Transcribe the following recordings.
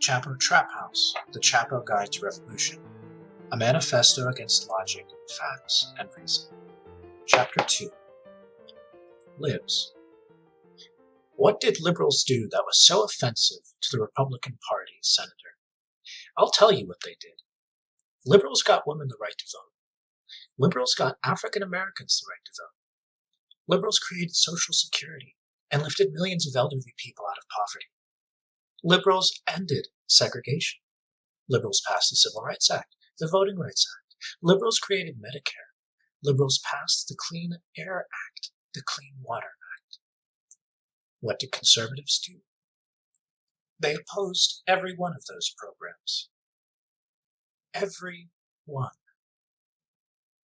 Chapo Trap House, The Chapo Guide to Revolution, a manifesto against logic, facts, and reason. Chapter 2. Libs. What did liberals do that was so offensive to the Republican Party, Senator? I'll tell you what they did. Liberals got women the right to vote. Liberals got African Americans the right to vote. Liberals created Social Security and lifted millions of elderly people out of poverty. Liberals ended segregation. Liberals passed the Civil Rights Act, the Voting Rights Act. Liberals created Medicare. Liberals passed the Clean Air Act, the Clean Water Act. What did conservatives do? They opposed every one of those programs. Every one.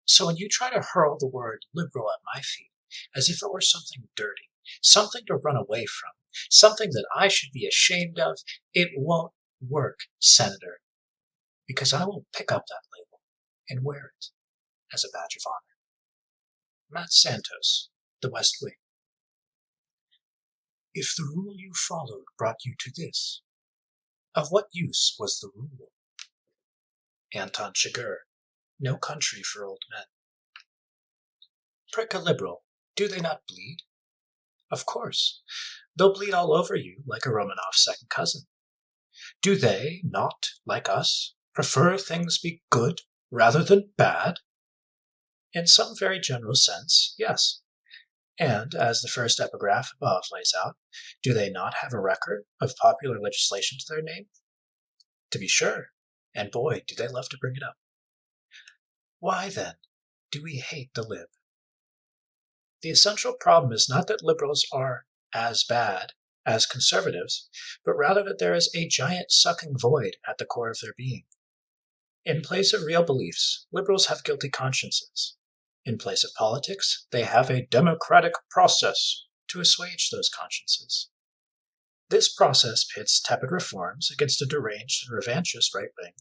So when you try to hurl the word liberal at my feet, as if it were something dirty, something to run away from, something that I should be ashamed of, it won't work, Senator, because I will pick up that label and wear it as a badge of honor. Matt Santos, The West Wing. If the rule you followed brought you to this, of what use was the rule? Anton Chigurh, No Country for Old Men. Prick a liberal, do they not bleed? Of course, they'll bleed all over you like a Romanov second cousin. Do they not, like us, prefer things be good rather than bad? In some very general sense, yes. And, as the first epigraph above lays out, do they not have a record of popular legislation to their name? To be sure, and boy, do they love to bring it up. Why, then, do we hate the lib? The essential problem is not that liberals are as bad as conservatives, but rather that there is a giant sucking void at the core of their being. In place of real beliefs, liberals have guilty consciences. In place of politics, they have a democratic process to assuage those consciences. This process pits tepid reforms against a deranged and revanchist right wing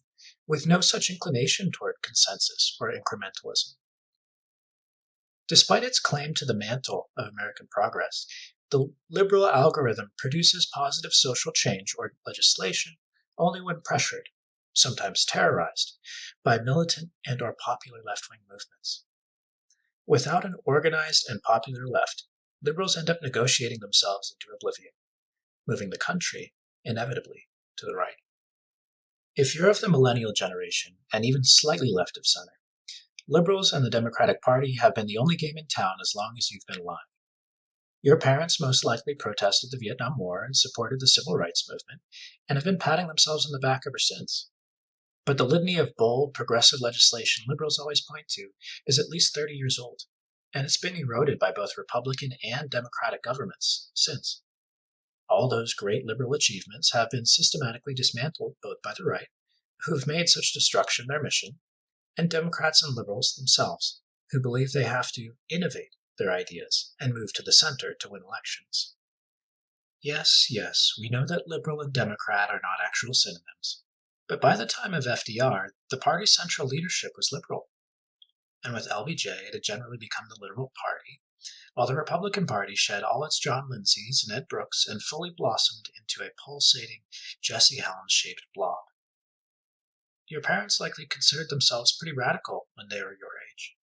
with no such inclination toward consensus or incrementalism. Despite its claim to the mantle of American progress, the liberal algorithm produces positive social change or legislation only when pressured, sometimes terrorized, by militant and or popular left-wing movements. Without an organized and popular left, liberals end up negotiating themselves into oblivion, moving the country, inevitably, to the right. If you're of the millennial generation, and even slightly left of center, liberals and the Democratic Party have been the only game in town as long as you've been alive. Your parents most likely protested the Vietnam War and supported the Civil Rights Movement, and have been patting themselves on the back ever since. But the litany of bold, progressive legislation liberals always point to is at least 30 years old, and it's been eroded by both Republican and Democratic governments since. All those great liberal achievements have been systematically dismantled both by the right, who have made such destruction their mission, and Democrats and liberals themselves, who believe they have to innovate their ideas and move to the center to win elections. Yes, we know that liberal and Democrat are not actual synonyms, but by the time of FDR, the party's central leadership was liberal, and with LBJ it had generally become the liberal party, while the Republican Party shed all its John Lindsays and Ed Brooks and fully blossomed into a pulsating Jesse Helms-shaped blob. Your parents likely considered themselves pretty radical when they were your age.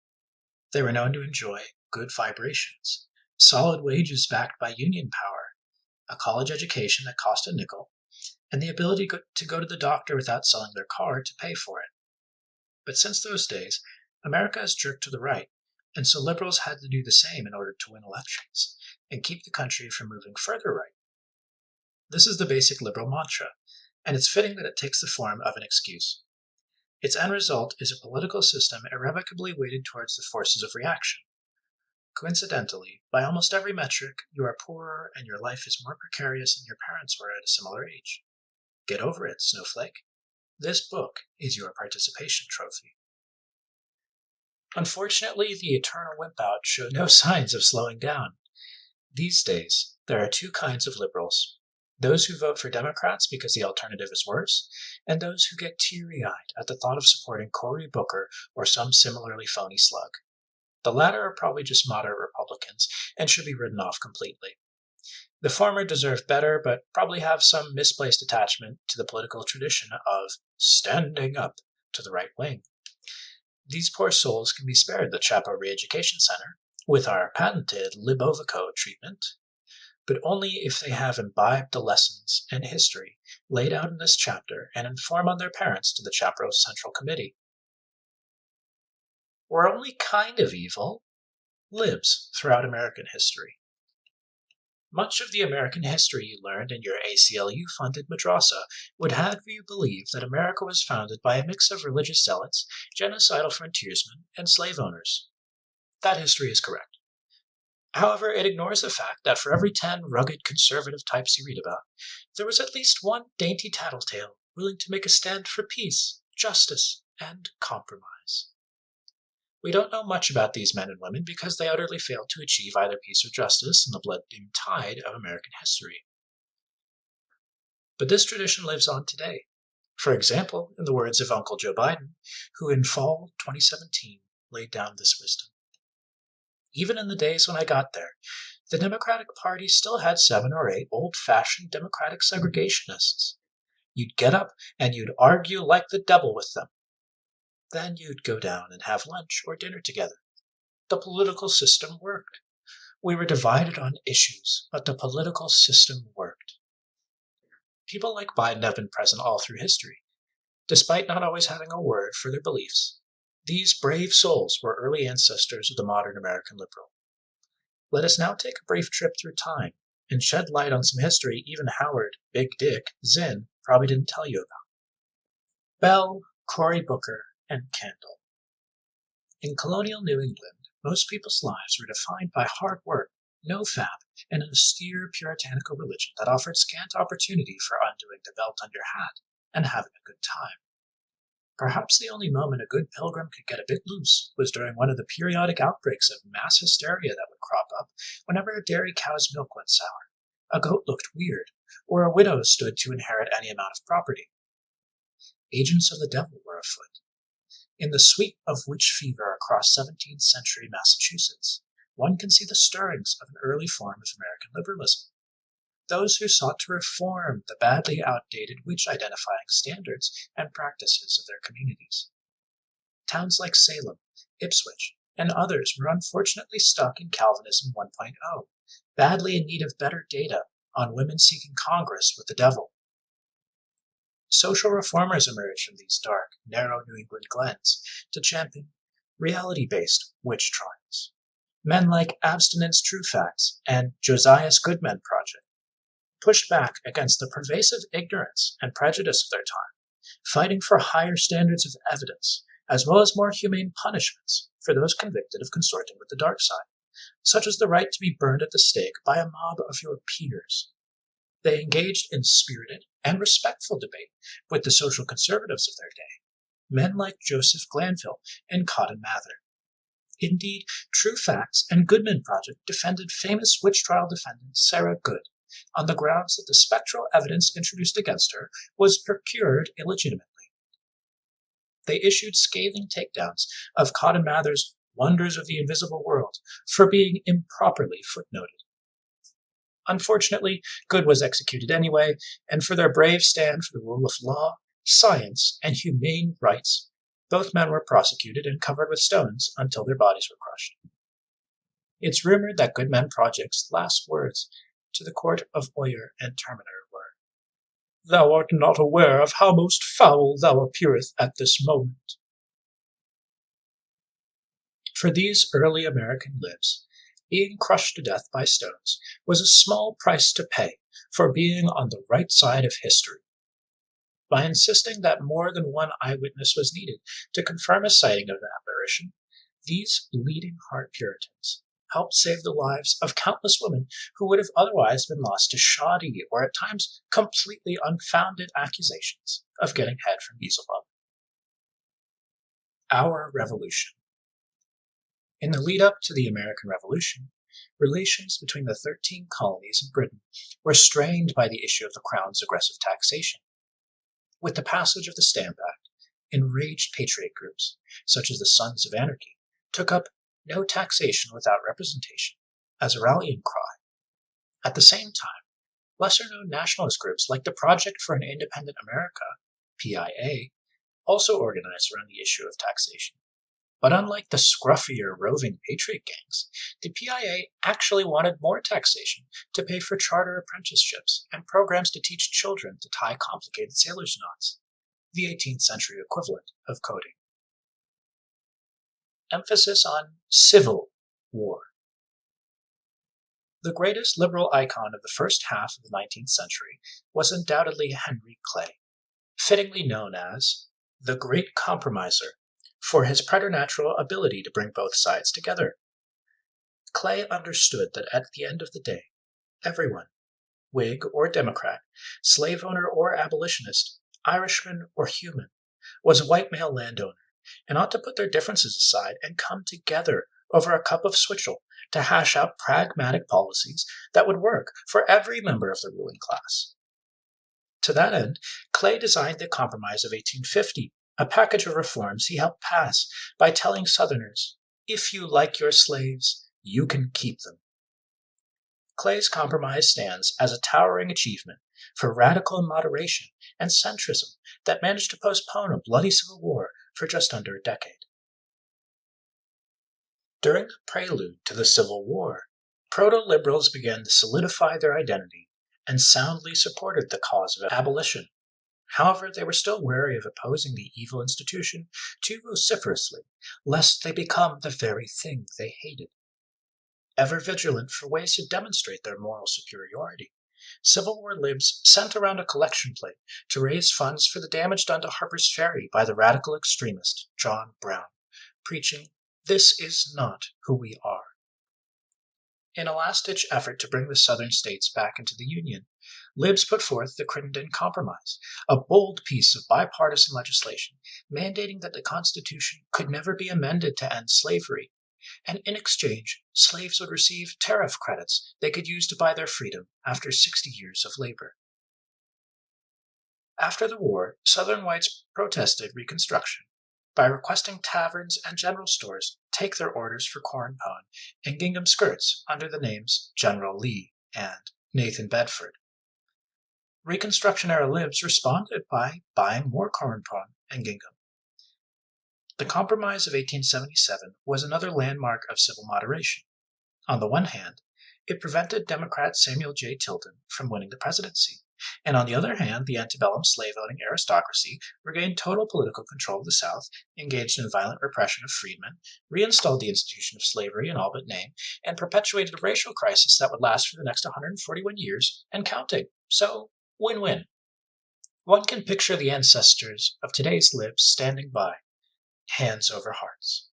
They were known to enjoy good vibrations, solid wages backed by union power, a college education that cost a nickel, and the ability to go to the doctor without selling their car to pay for it. But since those days, America has jerked to the right, and so liberals had to do the same in order to win elections and keep the country from moving further right. This is the basic liberal mantra, and it's fitting that it takes the form of an excuse. Its end result is a political system irrevocably weighted towards the forces of reaction. Coincidentally, by almost every metric, you are poorer and your life is more precarious than your parents were at a similar age. Get over it, snowflake. This book is your participation trophy. Unfortunately, the eternal wimp-out showed no signs of slowing down. These days, there are two kinds of liberals. Those who vote for Democrats because the alternative is worse, and those who get teary-eyed at the thought of supporting Cory Booker or some similarly phony slug. The latter are probably just moderate Republicans and should be written off completely. The former deserve better, but probably have some misplaced attachment to the political tradition of standing up to the right wing. These poor souls can be spared the Chapo Re-Education Center with our patented Libovico treatment, but only if they have imbibed the lessons and history laid out in this chapter and inform on their parents to the Chapo Central Committee. We're only kind of evil. Libs throughout American history. Much of the American history you learned in your ACLU-funded madrasa would have you believe that America was founded by a mix of religious zealots, genocidal frontiersmen, and slave owners. That history is correct. However, it ignores the fact that for every 10 rugged conservative types you read about, there was at least one dainty tattletale willing to make a stand for peace, justice, and compromise. We don't know much about these men and women because they utterly failed to achieve either peace or justice in the blood-dimmed tide of American history. But this tradition lives on today. For example, in the words of Uncle Joe Biden, who in fall 2017 laid down this wisdom. Even in the days when I got there, the Democratic Party still had 7 or 8 old-fashioned Democratic segregationists. You'd get up and you'd argue like the devil with them. Then you'd go down and have lunch or dinner together. The political system worked. We were divided on issues, but the political system worked. People like Biden have been present all through history, despite not always having a word for their beliefs. These brave souls were early ancestors of the modern American liberal. Let us now take a brief trip through time and shed light on some history even Howard, Big Dick, Zinn probably didn't tell you about. Bell, Cory Booker, and Candle. In colonial New England, most people's lives were defined by hard work, no fap, and an austere puritanical religion that offered scant opportunity for undoing the belt on your hat and having a good time. Perhaps the only moment a good pilgrim could get a bit loose was during one of the periodic outbreaks of mass hysteria that would crop up whenever a dairy cow's milk went sour, a goat looked weird, or a widow stood to inherit any amount of property. Agents of the devil were afoot. In the sweep of witch fever across 17th century Massachusetts, one can see the stirrings of an early form of American liberalism. Those who sought to reform the badly outdated witch-identifying standards and practices of their communities. Towns like Salem, Ipswich, and others were unfortunately stuck in Calvinism 1.0, badly in need of better data on women seeking Congress with the devil. Social reformers emerged from these dark, narrow New England glens to champion reality-based witch trials. Men like Abstinence True Facts and Josiah's Good Men Project pushed back against the pervasive ignorance and prejudice of their time, fighting for higher standards of evidence, as well as more humane punishments for those convicted of consorting with the dark side, such as the right to be burned at the stake by a mob of your peers. They engaged in spirited and respectful debate with the social conservatives of their day, men like Joseph Glanville and Cotton Mather. Indeed, True Facts and Goodman Project defended famous witch trial defendant Sarah Good on the grounds that the spectral evidence introduced against her was procured illegitimately. They issued scathing takedowns of Cotton Mather's Wonders of the Invisible World for being improperly footnoted. Unfortunately, Good was executed anyway, and for their brave stand for the rule of law, science, and humane rights, both men were prosecuted and covered with stones until their bodies were crushed. It's rumored that Good Men Project's last words to the court of Oyer and Terminer were, "Thou art not aware of how most foul thou appearest at this moment." For these early American libs, being crushed to death by stones was a small price to pay for being on the right side of history. By insisting that more than one eyewitness was needed to confirm a sighting of an apparition, these bleeding heart Puritans helped save the lives of countless women who would have otherwise been lost to shoddy or at times completely unfounded accusations of getting head from Beelzebub. Our Revolution. In the lead-up to the American Revolution, relations between the 13 colonies in Britain were strained by the issue of the Crown's aggressive taxation. With the passage of the Stamp Act, enraged patriot groups, such as the Sons of Anarchy, took up "no taxation without representation" as a rallying cry. At the same time, lesser-known nationalist groups like the Project for an Independent America, PIA, also organized around the issue of taxation. But unlike the scruffier roving patriot gangs, the PIA actually wanted more taxation to pay for charter apprenticeships and programs to teach children to tie complicated sailors' knots, the 18th century equivalent of coding. Emphasis on civil war. The greatest liberal icon of the first half of the 19th century was undoubtedly Henry Clay, fittingly known as the Great Compromiser, for his preternatural ability to bring both sides together. Clay understood that at the end of the day, everyone, Whig or Democrat, slave owner or abolitionist, Irishman or human, was a white male landowner and ought to put their differences aside and come together over a cup of switchel to hash out pragmatic policies that would work for every member of the ruling class. To that end, Clay designed the Compromise of 1850, a package of reforms he helped pass by telling Southerners, if you like your slaves, you can keep them. Clay's compromise stands as a towering achievement for radical moderation and centrism that managed to postpone a bloody civil war for just under a decade. During the prelude to the Civil War, proto-liberals began to solidify their identity and soundly supported the cause of abolition. However, they were still wary of opposing the evil institution too vociferously, lest they become the very thing they hated. Ever vigilant for ways to demonstrate their moral superiority, Civil War Libs sent around a collection plate to raise funds for the damage done to Harper's Ferry by the radical extremist John Brown, preaching, "This is not who we are." In a last-ditch effort to bring the Southern states back into the Union, Libs put forth the Crittenden Compromise, a bold piece of bipartisan legislation mandating that the Constitution could never be amended to end slavery, and in exchange, slaves would receive tariff credits they could use to buy their freedom after 60 years of labor. After the war, Southern whites protested Reconstruction by requesting taverns and general stores take their orders for corn pone and gingham skirts under the names General Lee and Nathan Bedford. Reconstruction-era Libs responded by buying more corn pone and gingham. The Compromise of 1877 was another landmark of civil moderation. On the one hand, it prevented Democrat Samuel J. Tilden from winning the presidency, and on the other hand, the antebellum slave-owning aristocracy regained total political control of the South, engaged in violent repression of freedmen, reinstalled the institution of slavery in all but name, and perpetuated a racial crisis that would last for the next 141 years and counting. So, win-win. One can picture the ancestors of today's Libs standing by, hands over hearts.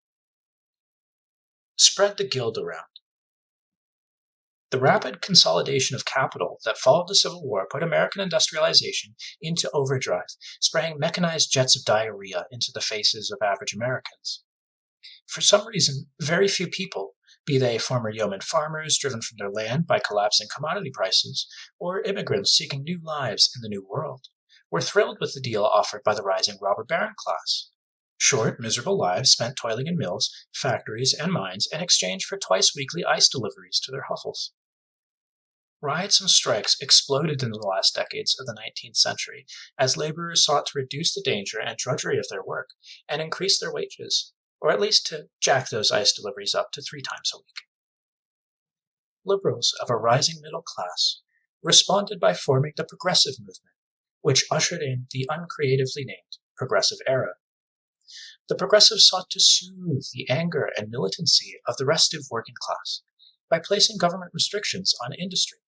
Spread the guild around. The rapid consolidation of capital that followed the Civil War put American industrialization into overdrive, spraying mechanized jets of diarrhea into the faces of average Americans. For some reason, very few people, be they former yeoman farmers driven from their land by collapsing commodity prices, or immigrants seeking new lives in the New World, were thrilled with the deal offered by the rising robber baron class. Short, miserable lives spent toiling in mills, factories, and mines in exchange for twice-weekly ice deliveries to their hovels. Riots and strikes exploded in the last decades of the 19th century as laborers sought to reduce the danger and drudgery of their work and increase their wages, or at least to jack those ice deliveries up to 3 times a week. Liberals of a rising middle class responded by forming the Progressive Movement, which ushered in the uncreatively named Progressive Era. The Progressives sought to soothe the anger and militancy of the restive working class by placing government restrictions on industry.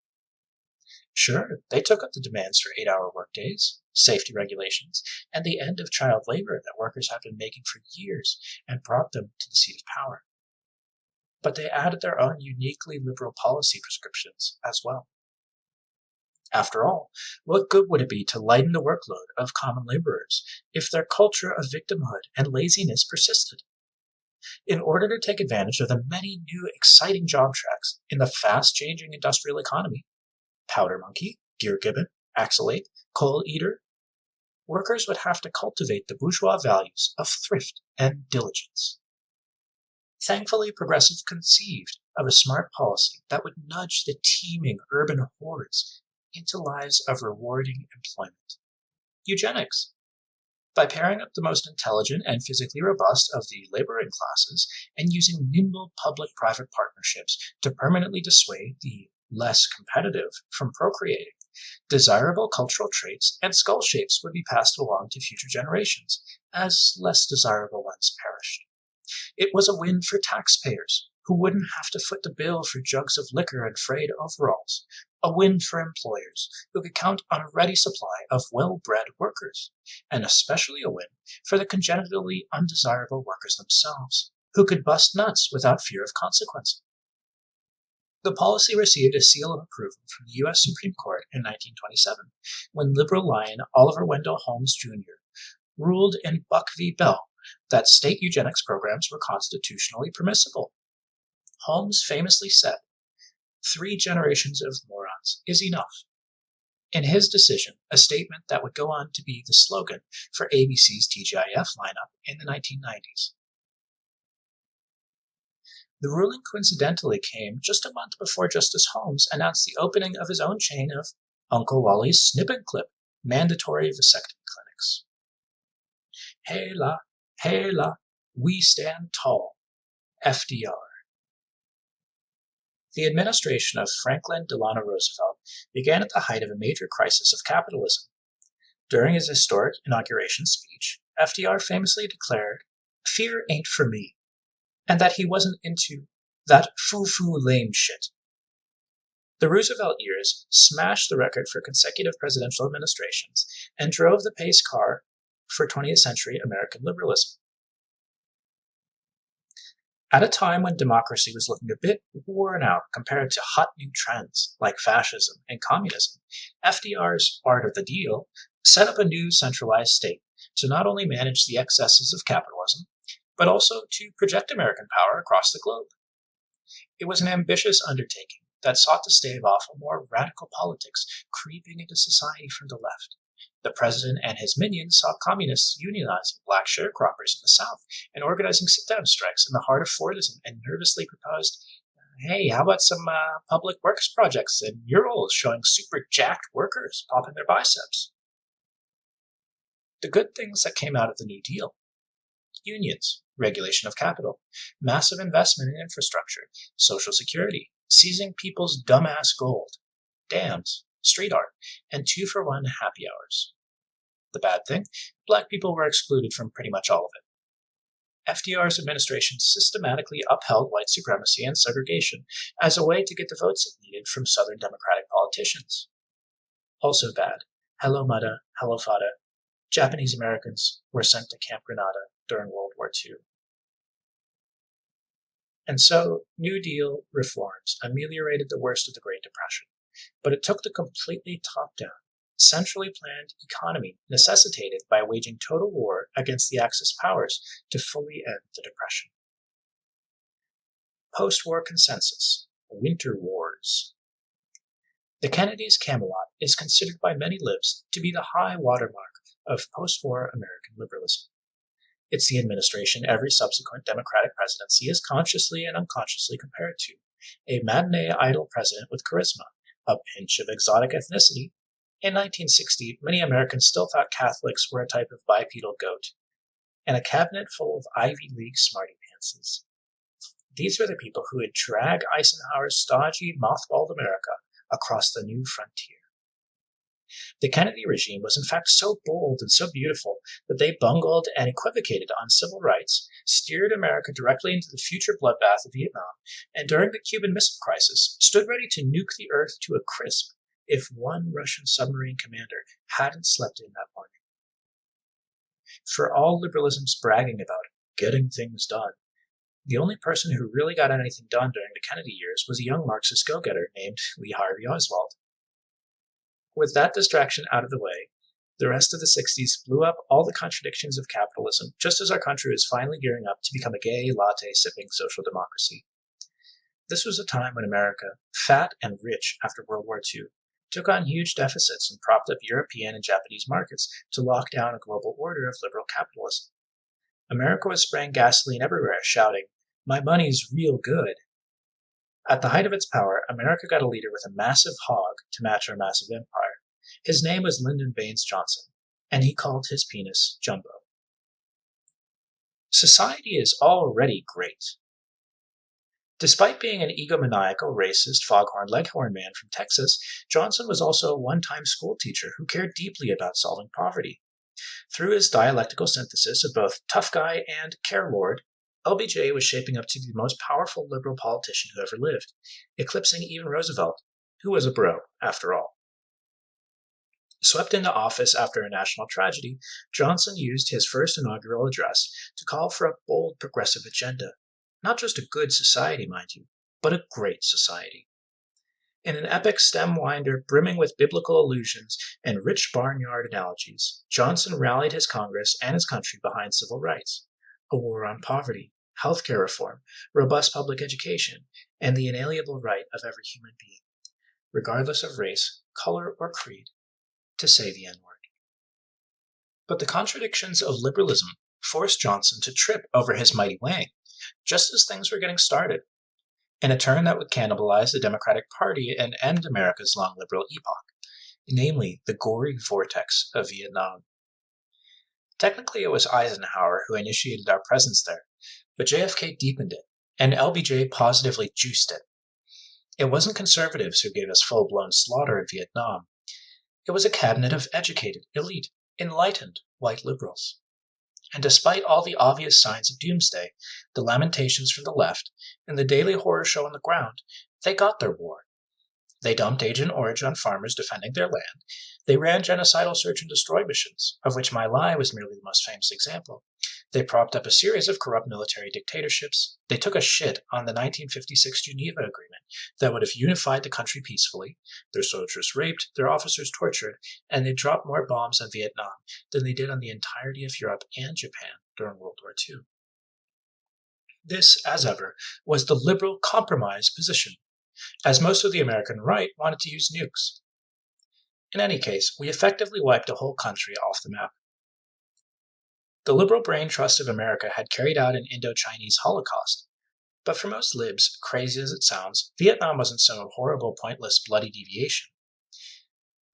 Sure, they took up the demands for 8-hour workdays, safety regulations, and the end of child labor that workers have been making for years and brought them to the seat of power. But they added their own uniquely liberal policy prescriptions as well. After all, what good would it be to lighten the workload of common laborers if their culture of victimhood and laziness persisted? In order to take advantage of the many new exciting job tracks in the fast-changing industrial economy, powder monkey, gear gibbon, axle ape, coal eater, workers would have to cultivate the bourgeois values of thrift and diligence. Thankfully, Progressive conceived of a smart policy that would nudge the teeming urban hordes into lives of rewarding employment. Eugenics. By pairing up the most intelligent and physically robust of the laboring classes and using nimble public-private partnerships to permanently dissuade the less competitive from procreating, desirable cultural traits and skull shapes would be passed along to future generations, as less desirable ones perished. It was a win for taxpayers, who wouldn't have to foot the bill for jugs of liquor and frayed overalls, a win for employers, who could count on a ready supply of well-bred workers, and especially a win for the congenitally undesirable workers themselves, who could bust nuts without fear of consequence. The policy received a seal of approval from the U.S. Supreme Court in 1927, when liberal lion Oliver Wendell Holmes Jr. ruled in Buck v. Bell that state eugenics programs were constitutionally permissible. Holmes famously said, "3 generations of morons is enough." In his decision, a statement that would go on to be the slogan for ABC's TGIF lineup in the 1990s. The ruling coincidentally came just a month before Justice Holmes announced the opening of his own chain of Uncle Wally's Snip and Clip mandatory vasectomy clinics. Hey la, we stand tall. FDR. The administration of Franklin Delano Roosevelt began at the height of a major crisis of capitalism. During his historic inauguration speech, FDR famously declared, "Fear ain't for me," and that he wasn't into that foo-foo lame shit. The Roosevelt years smashed the record for consecutive presidential administrations and drove the pace car for 20th century American liberalism. At a time when democracy was looking a bit worn out compared to hot new trends like fascism and communism, FDR's art of the deal set up a new centralized state to not only manage the excesses of capitalism, but also to project American power across the globe. It was an ambitious undertaking that sought to stave off a more radical politics creeping into society from the left. The president and his minions saw communists unionizing black sharecroppers in the South and organizing sit-down strikes in the heart of Fordism, and nervously proposed, "Hey, how about some public works projects and murals showing super jacked workers popping their biceps?" The good things that came out of the New Deal: unions, regulation of capital, massive investment in infrastructure, social security, seizing people's dumbass gold, dams, street art, and 2-for-1 happy hours. The bad thing? Black people were excluded from pretty much all of it. FDR's administration systematically upheld white supremacy and segregation as a way to get the votes it needed from Southern Democratic politicians. Also bad: hello Mudda, hello Fada. Japanese Americans were sent to Camp Grenada during World War II. And so, New Deal reforms ameliorated the worst of the Great Depression, but it took the completely top-down, centrally planned economy necessitated by waging total war against the Axis powers to fully end the Depression. Post-war consensus: Winter Wars. The Kennedys' Camelot is considered by many libs to be the high watermark of post-war American liberalism. It's the administration every subsequent Democratic presidency is consciously and unconsciously compared to: a matinee idol president with charisma, a pinch of exotic ethnicity. In 1960, many Americans still thought Catholics were a type of bipedal goat, and a cabinet full of Ivy League smarty pantses. These were the people who would drag Eisenhower's stodgy, mothballed America across the new frontier. The Kennedy regime was in fact so bold and so beautiful that they bungled and equivocated on civil rights, steered America directly into the future bloodbath of Vietnam, and during the Cuban Missile Crisis stood ready to nuke the Earth to a crisp if one Russian submarine commander hadn't slept in that morning. For all liberalism's bragging about getting things done, the only person who really got anything done during the Kennedy years was a young Marxist go-getter named Lee Harvey Oswald. With that distraction out of the way, the rest of the 60s blew up all the contradictions of capitalism, just as our country was finally gearing up to become a gay, latte-sipping social democracy. This was a time when America, fat and rich after World War II, took on huge deficits and propped up European and Japanese markets to lock down a global order of liberal capitalism. America was spraying gasoline everywhere, shouting, My money's real good. At the height of its power, America got a leader with a massive hog to match our massive empire. His name was Lyndon Baines Johnson, and he called his penis Jumbo. Society is already great. Despite being an egomaniacal, racist, foghorn leghorn man from Texas, Johnson was also a one-time schoolteacher who cared deeply about solving poverty. Through his dialectical synthesis of both tough guy and care lord, LBJ was shaping up to be the most powerful liberal politician who ever lived, eclipsing even Roosevelt, who was a bro, after all. Swept into office after a national tragedy, Johnson used his first inaugural address to call for a bold progressive agenda. Not just a good society, mind you, but a great society. In an epic stem winder brimming with biblical allusions and rich barnyard analogies, Johnson rallied his Congress and his country behind civil rights, a war on poverty, healthcare reform, robust public education, and the inalienable right of every human being, regardless of race, color, or creed, to say the N-word. But the contradictions of liberalism forced Johnson to trip over his mighty Wang, just as things were getting started, in a turn that would cannibalize the Democratic Party and end America's long liberal epoch, namely the gory vortex of Vietnam. Technically, it was Eisenhower who initiated our presence there, but JFK deepened it, and LBJ positively juiced it. It wasn't conservatives who gave us full-blown slaughter in Vietnam. It was a cabinet of educated, elite, enlightened white liberals. And despite all the obvious signs of doomsday, the lamentations from the left, and the daily horror show on the ground, they got their war. They dumped Agent Orange on farmers defending their land. They ran genocidal search and destroy missions, of which My Lai was merely the most famous example. They propped up a series of corrupt military dictatorships. They took a shit on the 1956 Geneva Agreement that would have unified the country peacefully. Their soldiers raped, their officers tortured, and they dropped more bombs on Vietnam than they did on the entirety of Europe and Japan during World War II. This, as ever, was the liberal compromise position, as most of the American right wanted to use nukes. In any case, we effectively wiped a whole country off the map. The liberal brain trust of America had carried out an Indo-Chinese Holocaust, but for most libs, crazy as it sounds, Vietnam wasn't some horrible, pointless, bloody deviation.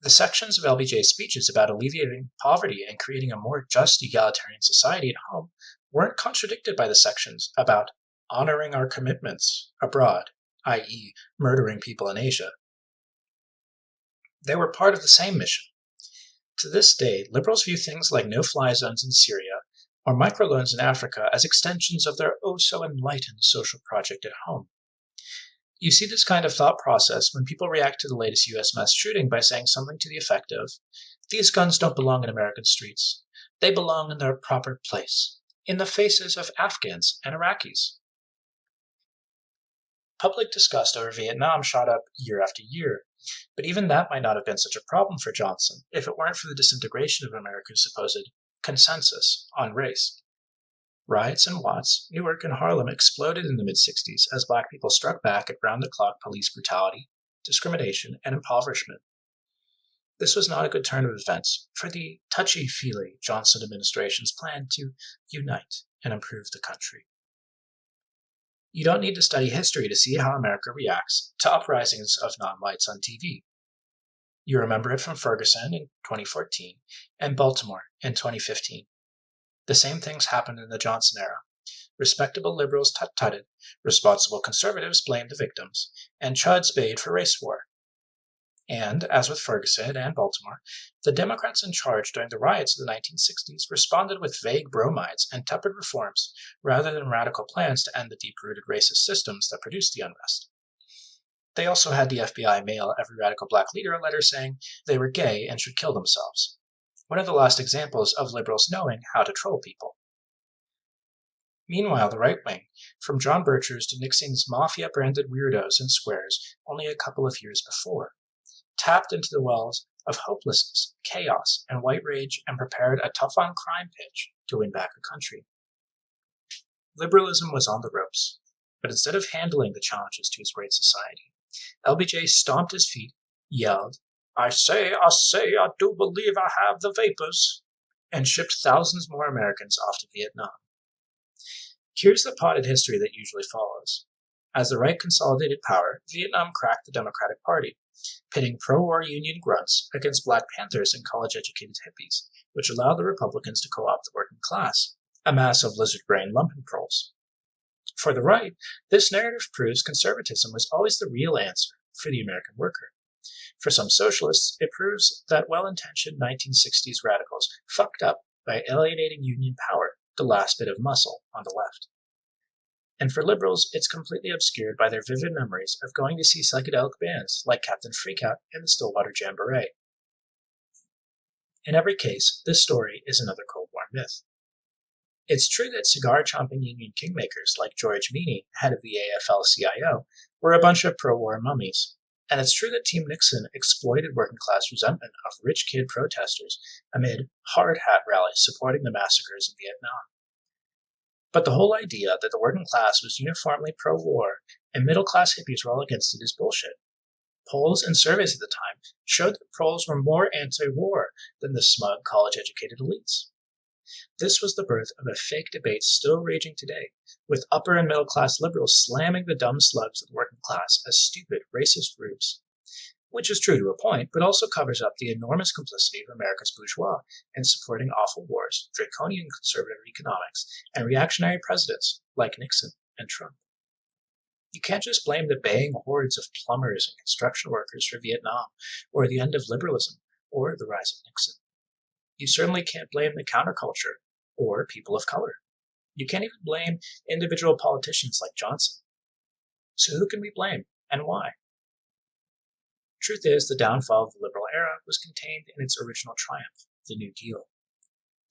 The sections of LBJ's speeches about alleviating poverty and creating a more just, egalitarian society at home weren't contradicted by the sections about honoring our commitments abroad, i.e., murdering people in Asia. They were part of the same mission. To this day, liberals view things like no-fly zones in Syria or microloans in Africa as extensions of their oh-so-enlightened social project at home. You see this kind of thought process when people react to the latest U.S. mass shooting by saying something to the effect of, "These guns don't belong in American streets. They belong in their proper place, in the faces of Afghans and Iraqis." Public disgust over Vietnam shot up year after year, but even that might not have been such a problem for Johnson if it weren't for the disintegration of America's supposed consensus on race. Riots in Watts, Newark, and Harlem exploded in the mid-60s as black people struck back at round-the-clock police brutality, discrimination, and impoverishment. This was not a good turn of events for the touchy-feely Johnson administration's plan to unite and improve the country. You don't need to study history to see how America reacts to uprisings of non-whites on TV. You remember it from Ferguson in 2014 and Baltimore in 2015. The same things happened in the Johnson era. Respectable liberals tut-tutted, responsible conservatives blamed the victims, and chuds bayed for race war. And, as with Ferguson and Baltimore, the Democrats in charge during the riots of the 1960s responded with vague bromides and tepid reforms rather than radical plans to end the deep-rooted racist systems that produced the unrest. They also had the FBI mail every radical black leader a letter saying they were gay and should kill themselves. One of the last examples of liberals knowing how to troll people. Meanwhile, the right wing, from John Birchers to Nixon's mafia-branded weirdos in squares only a couple of years before, tapped into the wells of hopelessness, chaos, and white rage and prepared a tough-on-crime pitch to win back the country. Liberalism was on the ropes, but instead of handling the challenges to his great society, LBJ stomped his feet, yelled, I say, I do believe I have the vapors," and shipped thousands more Americans off to Vietnam. Here's the potted history that usually follows. As the right consolidated power, Vietnam cracked the Democratic Party, pitting pro-war Union grunts against Black Panthers and college-educated hippies, which allowed the Republicans to co-opt the working class, a mass of lizard-brain lumpen proles. For the right, this narrative proves conservatism was always the real answer for the American worker. For some socialists, it proves that well-intentioned 1960s radicals fucked up by alienating Union power, the last bit of muscle on the left. And for liberals, it's completely obscured by their vivid memories of going to see psychedelic bands like Captain Freakout and the Stillwater Jamboree. In every case, this story is another Cold War myth. It's true that cigar-chomping Union kingmakers like George Meany, head of the AFL-CIO, were a bunch of pro-war mummies. And it's true that Team Nixon exploited working-class resentment of rich kid protesters amid hard hat rallies supporting the massacres in Vietnam. But the whole idea that the working class was uniformly pro-war and middle-class hippies were all against it is bullshit. Polls and surveys at the time showed that proles were more anti-war than the smug, college-educated elites. This was the birth of a fake debate still raging today, with upper and middle-class liberals slamming the dumb slugs of the working class as stupid, racist rubes. Which is true to a point, but also covers up the enormous complicity of America's bourgeois in supporting awful wars, draconian conservative economics, and reactionary presidents like Nixon and Trump. You can't just blame the baying hordes of plumbers and construction workers for Vietnam, or the end of liberalism, or the rise of Nixon. You certainly can't blame the counterculture, or people of color. You can't even blame individual politicians like Johnson. So who can we blame, and why? Truth is, the downfall of the liberal era was contained in its original triumph, the New Deal.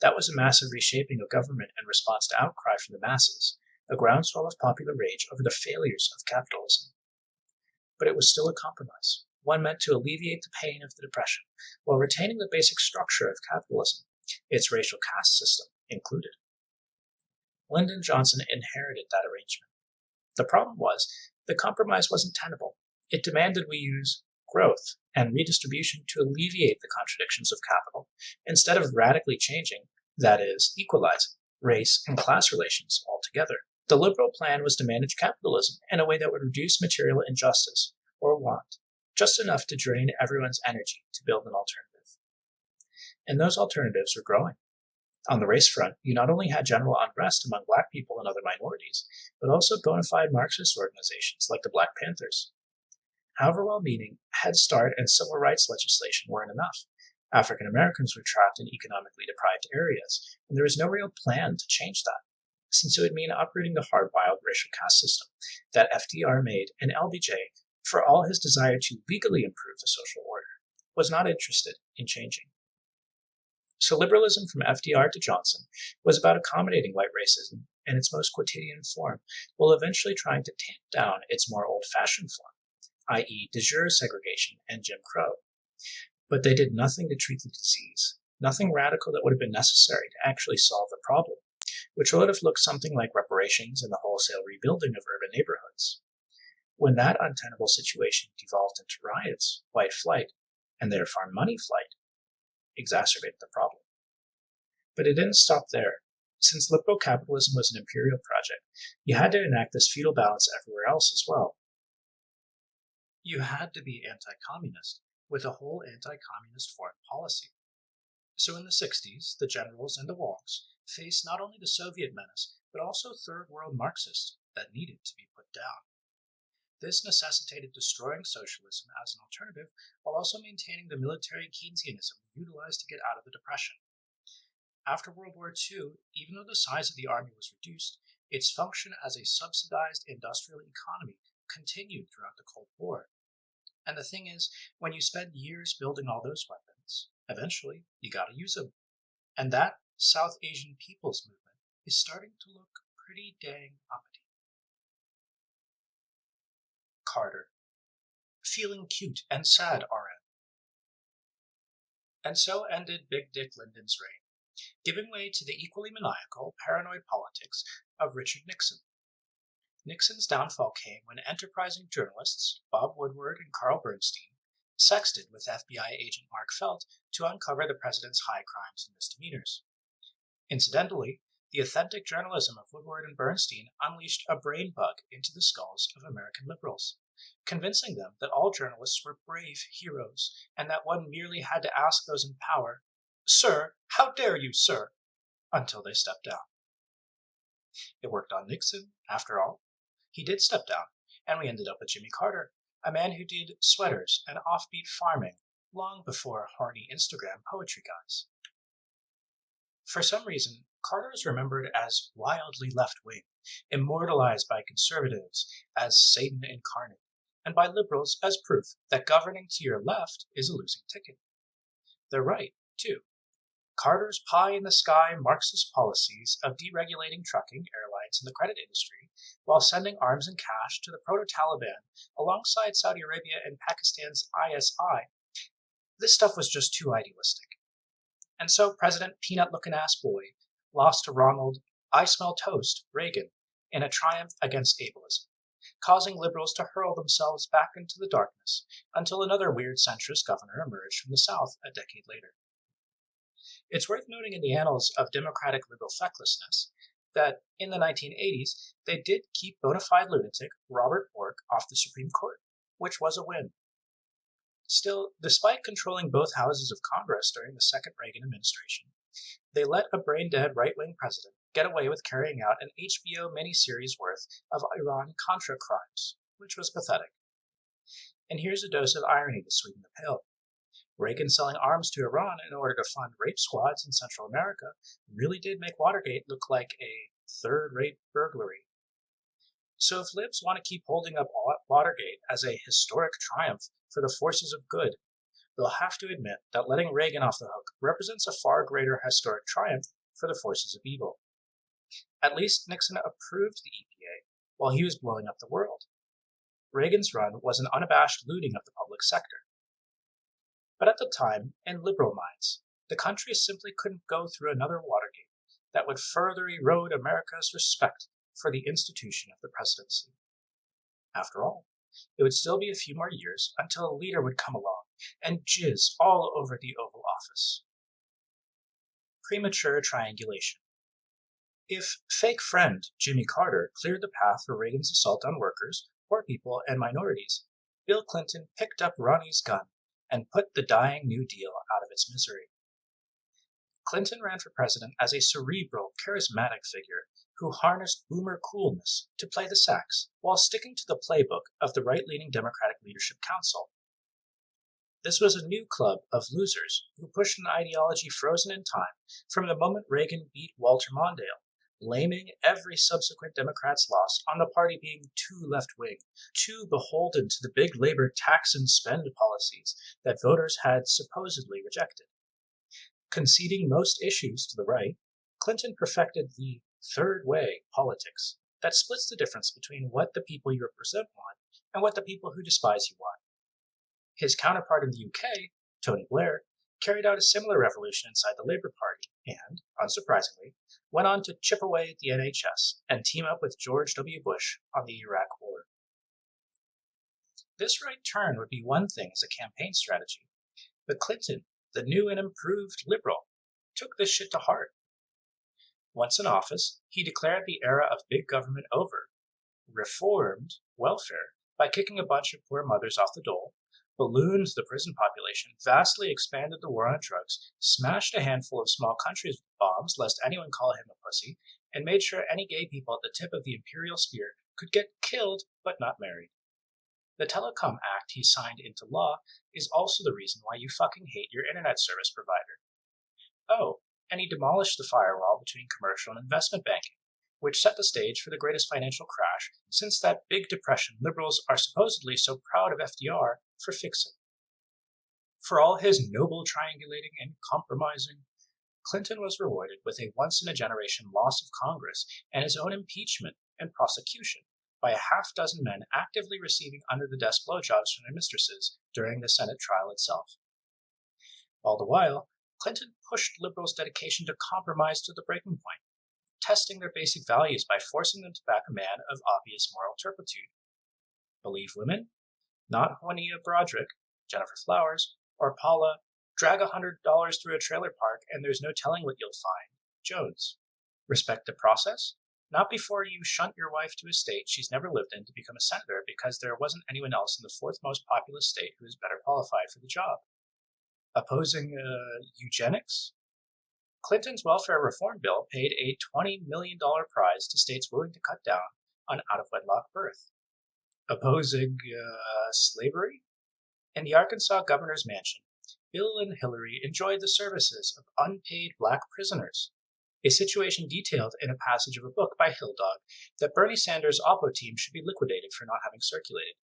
That was a massive reshaping of government in response to outcry from the masses, a groundswell of popular rage over the failures of capitalism. But it was still a compromise, one meant to alleviate the pain of the Depression, while retaining the basic structure of capitalism, its racial caste system included. Lyndon Johnson inherited that arrangement. The problem was, the compromise wasn't tenable. It demanded we use growth and redistribution to alleviate the contradictions of capital, instead of radically changing, that is, equalizing, race and class relations altogether. The liberal plan was to manage capitalism in a way that would reduce material injustice, or want, just enough to drain everyone's energy to build an alternative. And those alternatives were growing. On the race front, you not only had general unrest among Black people and other minorities, but also bona fide Marxist organizations like the Black Panthers. However well-meaning, Head Start and civil rights legislation weren't enough. African Americans were trapped in economically deprived areas, and there was no real plan to change that, since it would mean uprooting the hard-wired racial caste system that FDR made, and LBJ, for all his desire to legally improve the social order, was not interested in changing. So liberalism from FDR to Johnson was about accommodating white racism in its most quotidian form, while eventually trying to tamp down its more old-fashioned form, i.e. de jure segregation and Jim Crow. But they did nothing to treat the disease, nothing radical that would have been necessary to actually solve the problem, which would have looked something like reparations and the wholesale rebuilding of urban neighborhoods. When that untenable situation devolved into riots, white flight, and therefore money flight, exacerbated the problem. But it didn't stop there. Since liberal capitalism was an imperial project, you had to enact this feudal balance everywhere else as well. You had to be anti-communist, with a whole anti-communist foreign policy. So in the 60s, the generals and the wonks faced not only the Soviet menace, but also Third World Marxists that needed to be put down. This necessitated destroying socialism as an alternative, while also maintaining the military Keynesianism utilized to get out of the Depression. After World War II, even though the size of the army was reduced, its function as a subsidized industrial economy continued throughout the Cold War. And the thing is, when you spend years building all those weapons, eventually you gotta use them. And that South Asian People's Movement is starting to look pretty dang uppity. Carter. Feeling cute and sad, RN. And so ended Big Dick Lyndon's reign, giving way to the equally maniacal, paranoid politics of Richard Nixon. Nixon's downfall came when enterprising journalists, Bob Woodward and Carl Bernstein, sexted with FBI agent Mark Felt to uncover the president's high crimes and misdemeanors. Incidentally, The authentic journalism of Woodward and Bernstein unleashed a brain bug into the skulls of American liberals, convincing them that all journalists were brave heroes and that one merely had to ask those in power, "Sir, how dare you, sir?" until they stepped down. It worked on Nixon, after all. He did step down, and we ended up with Jimmy Carter, a man who did sweaters and offbeat farming long before horny Instagram poetry guys. For some reason, Carter is remembered as wildly left-wing, immortalized by conservatives as Satan incarnate, and by liberals as proof that governing to your left is a losing ticket. They're right, too. Carter's pie-in-the-sky Marxist policies of deregulating trucking, airlines, and the credit industry, while sending arms and cash to the proto-Taliban alongside Saudi Arabia and Pakistan's ISI, this stuff was just too idealistic. And so President Peanut-looking-ass boy lost to Ronald I-smell-toast Reagan in a triumph against ableism, causing liberals to hurl themselves back into the darkness until another weird centrist governor emerged from the South a decade later. It's worth noting in the annals of democratic liberal fecklessness that in the 1980s they did keep bona fide lunatic Robert Bork off the Supreme Court, which was a win. Still, despite controlling both houses of Congress during the second Reagan administration, they let a brain-dead right-wing president get away with carrying out an HBO miniseries worth of Iran-Contra crimes, which was pathetic. And here's a dose of irony to sweeten the pill. Reagan selling arms to Iran in order to fund rape squads in Central America really did make Watergate look like a third-rate burglary. So if libs want to keep holding up Watergate as a historic triumph for the forces of good, they'll have to admit that letting Reagan off the hook represents a far greater historic triumph for the forces of evil. At least Nixon approved the EPA while he was blowing up the world. Reagan's run was an unabashed looting of the public sector. But at the time, in liberal minds, the country simply couldn't go through another Watergate that would further erode America's respect for the institution of the presidency. After all, it would still be a few more years until a leader would come along and jizz all over the Oval Office. Premature triangulation. If fake friend Jimmy Carter cleared the path for Reagan's assault on workers, poor people, and minorities, Bill Clinton picked up Ronnie's gun and put the dying New Deal out of its misery. Clinton ran for president as a cerebral, charismatic figure who harnessed boomer coolness to play the sax while sticking to the playbook of the right-leaning Democratic Leadership Council. This was a new club of losers who pushed an ideology frozen in time from the moment Reagan beat Walter Mondale, blaming every subsequent Democrat's loss on the party being too left-wing, too beholden to the big labor tax and spend policies that voters had supposedly rejected. Conceding most issues to the right, Clinton perfected the third way politics that splits the difference between what the people you represent want and what the people who despise you want. His counterpart in the UK, Tony Blair, carried out a similar revolution inside the Labour Party and, unsurprisingly, went on to chip away at the NHS and team up with George W. Bush on the Iraq War. This right turn would be one thing as a campaign strategy, but Clinton, the new and improved liberal, took this shit to heart. Once in office, he declared the era of big government over, reformed welfare by kicking a bunch of poor mothers off the dole, ballooned the prison population, vastly expanded the war on drugs, smashed a handful of small countries with bombs lest anyone call him a pussy, and made sure any gay people at the tip of the imperial spear could get killed but not married. The Telecom Act he signed into law is also the reason why you fucking hate your internet service provider. Oh, and he demolished the firewall between commercial and investment banking, which set the stage for the greatest financial crash since that big depression liberals are supposedly so proud of FDR for fixing. For all his noble triangulating and compromising, Clinton was rewarded with a once-in-a-generation loss of Congress and his own impeachment and prosecution by a half-dozen men actively receiving under-the-desk blowjobs from their mistresses during the Senate trial itself. All the while, Clinton pushed liberals' dedication to compromise to the breaking point, testing their basic values by forcing them to back a man of obvious moral turpitude. Believe women? Not Juanita Broderick, Jennifer Flowers, or Paula, drag $100 through a trailer park and there's no telling what you'll find, Jones. Respect the process? Not before you shunt your wife to a state she's never lived in to become a senator because there wasn't anyone else in the fourth most populous state who is better qualified for the job. Opposing eugenics? Clinton's welfare reform bill paid a $20 million prize to states willing to cut down on out-of-wedlock birth. Opposing slavery? In the Arkansas governor's mansion, Bill and Hillary enjoyed the services of unpaid black prisoners, a situation detailed in a passage of a book by Hilldog that Bernie Sanders' Oppo team should be liquidated for not having circulated.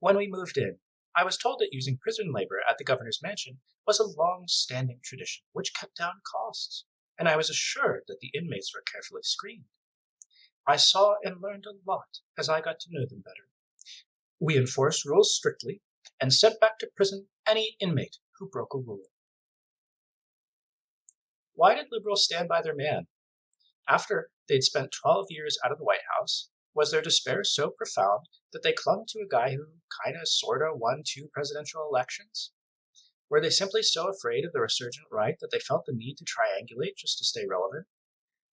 When we moved in, I was told that using prison labor at the governor's mansion was a long-standing tradition which kept down costs, and I was assured that the inmates were carefully screened. I saw and learned a lot as I got to know them better. We enforced rules strictly and sent back to prison any inmate who broke a rule. Why did liberals stand by their man? After they'd spent 12 years out of the White House, was their despair so profound that they clung to a guy who kinda sorta won 2 presidential elections? Were they simply so afraid of the resurgent right that they felt the need to triangulate just to stay relevant?